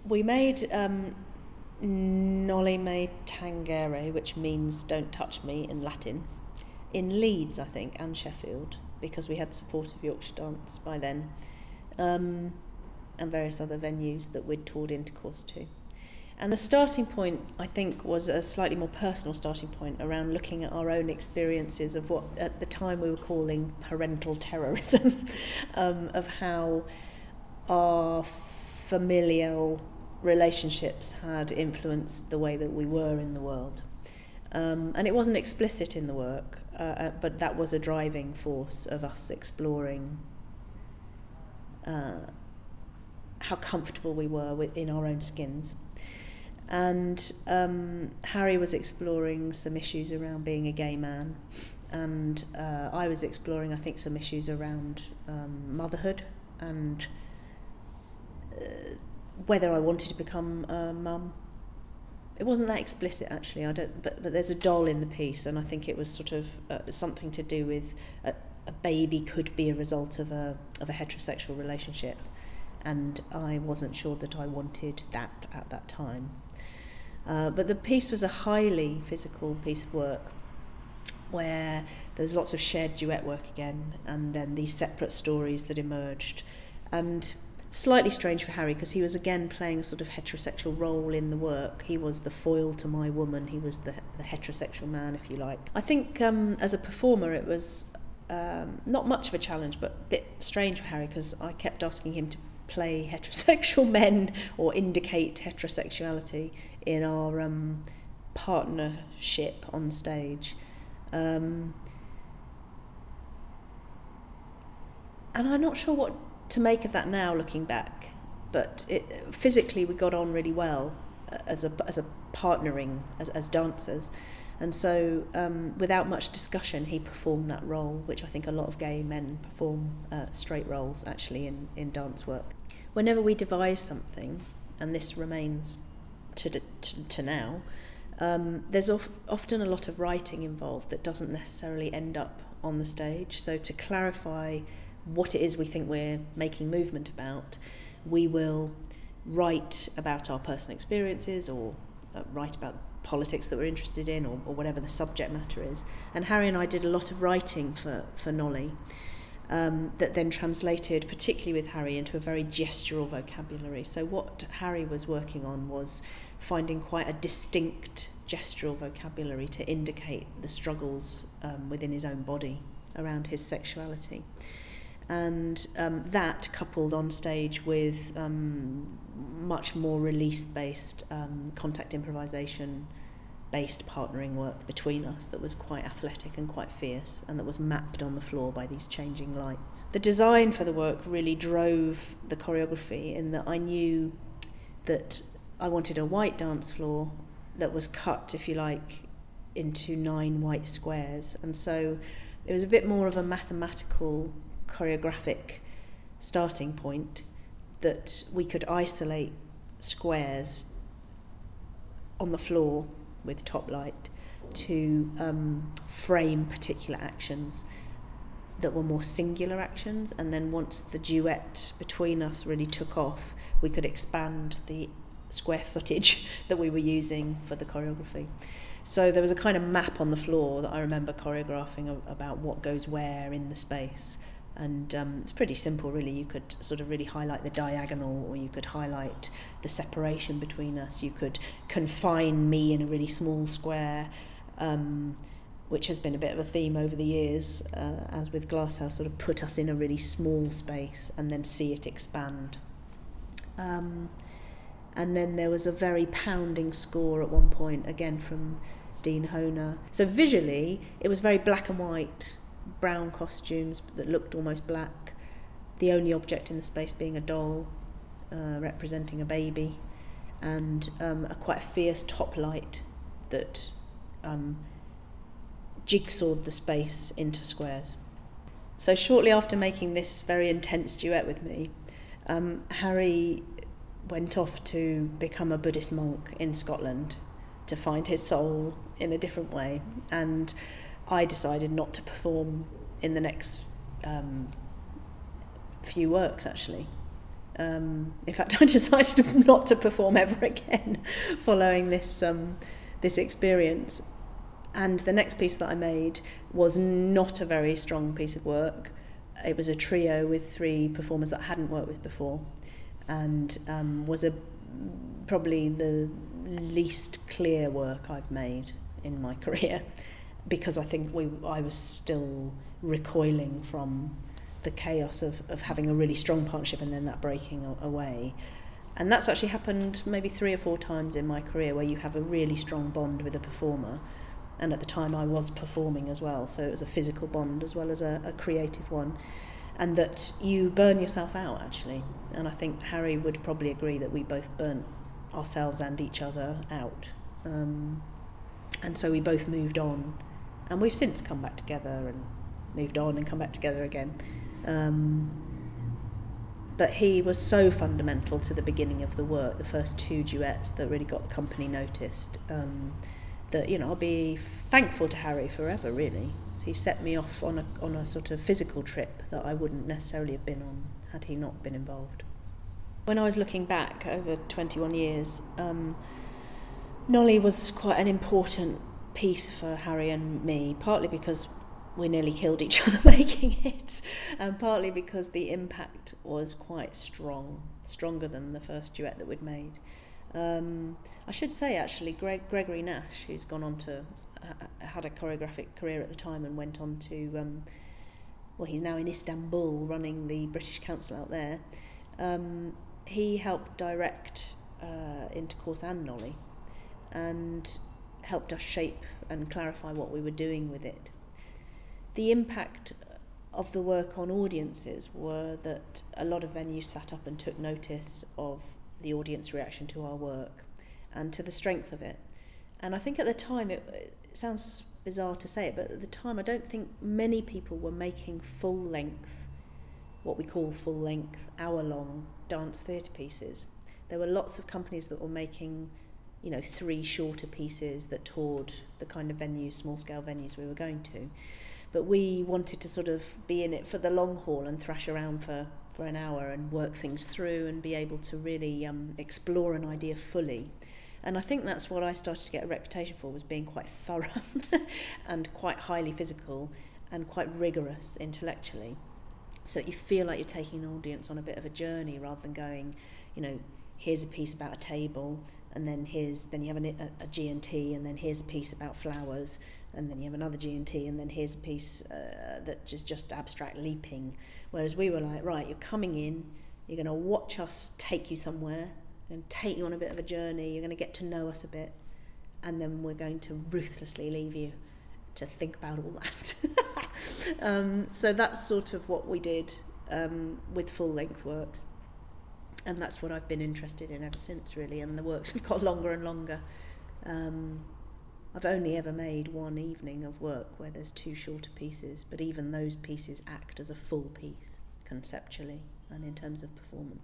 We made Noli Me Tangere, which means don't touch me in Latin, in Leeds, I think, and Sheffield, because we had support of Yorkshire Dance by then, and various other venues that we'd toured intercourse to. And the starting point, I think, was a slightly more personal starting point around looking at our own experiences of what at the time we were calling parental terrorism, of how our familial relationships had influenced the way that we were in the world. And it wasn't explicit in the work, but that was a driving force of us exploring how comfortable we were in our own skins. And Harry was exploring some issues around being a gay man, and I was exploring, I think, some issues around motherhood and whether I wanted to become a mum. It wasn't that explicit, actually. But there's a doll in the piece, and I think it was sort of something to do with a baby could be a result of a heterosexual relationship, and I wasn't sure that I wanted that at that time. But the piece was a highly physical piece of work where there was lots of shared duet work again, and then these separate stories that emerged. And slightly strange for Harry, because he was again playing a sort of heterosexual role in the work. He was the foil to my woman. He was the heterosexual man, if you like. I think as a performer it was not much of a challenge, but a bit strange for Harry, because I kept asking him to play heterosexual men or indicate heterosexuality in our partnership on stage. And I'm not sure what to make of that now, looking back, but physically we got on really well as a partnering as dancers, and so without much discussion he performed that role, which I think a lot of gay men perform straight roles actually in dance work. Whenever we devise something, and this remains to now, there's often a lot of writing involved that doesn't necessarily end up on the stage. So to clarify what it is we think we're making movement about, we will write about our personal experiences, or write about politics that we're interested in, or whatever the subject matter is. And Harry and I did a lot of writing for Noli, that then translated, particularly with Harry, into a very gestural vocabulary. So what Harry was working on was finding quite a distinct gestural vocabulary to indicate the struggles within his own body around his sexuality. And that, coupled on stage with much more release-based, contact improvisation-based partnering work between us that was quite athletic and quite fierce, and that was mapped on the floor by these changing lights. The design for the work really drove the choreography, in that I knew that I wanted a white dance floor that was cut, if you like, into 9 white squares. And so it was a bit more of a mathematical choreographic starting point, that we could isolate squares on the floor with top light to frame particular actions that were more singular actions, and then once the duet between us really took off, we could expand the square footage that we were using for the choreography. So there was a kind of map on the floor that I remember choreographing about what goes where in the space. And it's pretty simple, really. You could sort of really highlight the diagonal, or you could highlight the separation between us. You could confine me in a really small square, which has been a bit of a theme over the years, as with Glasshouse, sort of put us in a really small space and then see it expand. And then there was a very pounding score at one point, again from Dean Honer. So visually, it was very black and white, brown costumes that looked almost black, the only object in the space being a doll representing a baby, and a quite fierce top light that jigsawed the space into squares. So shortly after making this very intense duet with me, Harry went off to become a Buddhist monk in Scotland to find his soul in a different way, and I decided not to perform in the next few works, actually. In fact, I decided not to perform ever again following this experience. And the next piece that I made was not a very strong piece of work. It was a trio with 3 performers that I hadn't worked with before, and was probably the least clear work I've made in my career, because I think I was still recoiling from the chaos of having a really strong partnership and then that breaking away. And that's actually happened maybe 3 or 4 times in my career, where you have a really strong bond with a performer. And at the time I was performing as well, so it was a physical bond as well as a creative one, and that you burn yourself out, actually. And I think Harry would probably agree that we both burnt ourselves and each other out, and so we both moved on, and we've since come back together and moved on and come back together again. But he was so fundamental to the beginning of the work, the first 2 duets that really got the company noticed, that, you know, I'll be thankful to Harry forever, really. So he set me off on a sort of physical trip that I wouldn't necessarily have been on had he not been involved. When I was looking back over 21 years, Nolly was quite an important piece for Harry and me, partly because we nearly killed each other making it, and partly because the impact was quite strong, stronger than the first duet that we'd made. I should say, actually, Gregory Nash, who's gone on to had a choreographic career at the time and went on to he's now in Istanbul running the British Council out there. He helped direct Intercourse and Nolly, and helped us shape and clarify what we were doing with it. The impact of the work on audiences were that a lot of venues sat up and took notice of the audience reaction to our work and to the strength of it. And I think at the time, it sounds bizarre to say it, but at the time I don't think many people were making full length, what we call full length, hour-long dance theatre pieces. There were lots of companies that were making, 3 shorter pieces that toured the kind of venues, small-scale venues we were going to. But we wanted to sort of be in it for the long haul and thrash around for an hour and work things through and be able to really explore an idea fully. And I think that's what I started to get a reputation for, was being quite thorough and quite highly physical and quite rigorous intellectually, so that you feel like you're taking an audience on a bit of a journey rather than going, here's a piece about a table, and then you have a G&T, and then here's a piece about flowers, and then you have another G&T, and then here's a piece that is just abstract leaping. Whereas we were like, right, you're coming in, you're going to watch us take you somewhere, and take you on a bit of a journey, you're going to get to know us a bit, and then we're going to ruthlessly leave you to think about all that. So that's sort of what we did with full-length works. And that's what I've been interested in ever since, really, and the works have got longer and longer. I've only ever made one evening of work where there's 2 shorter pieces, but even those pieces act as a full piece, conceptually and in terms of performance.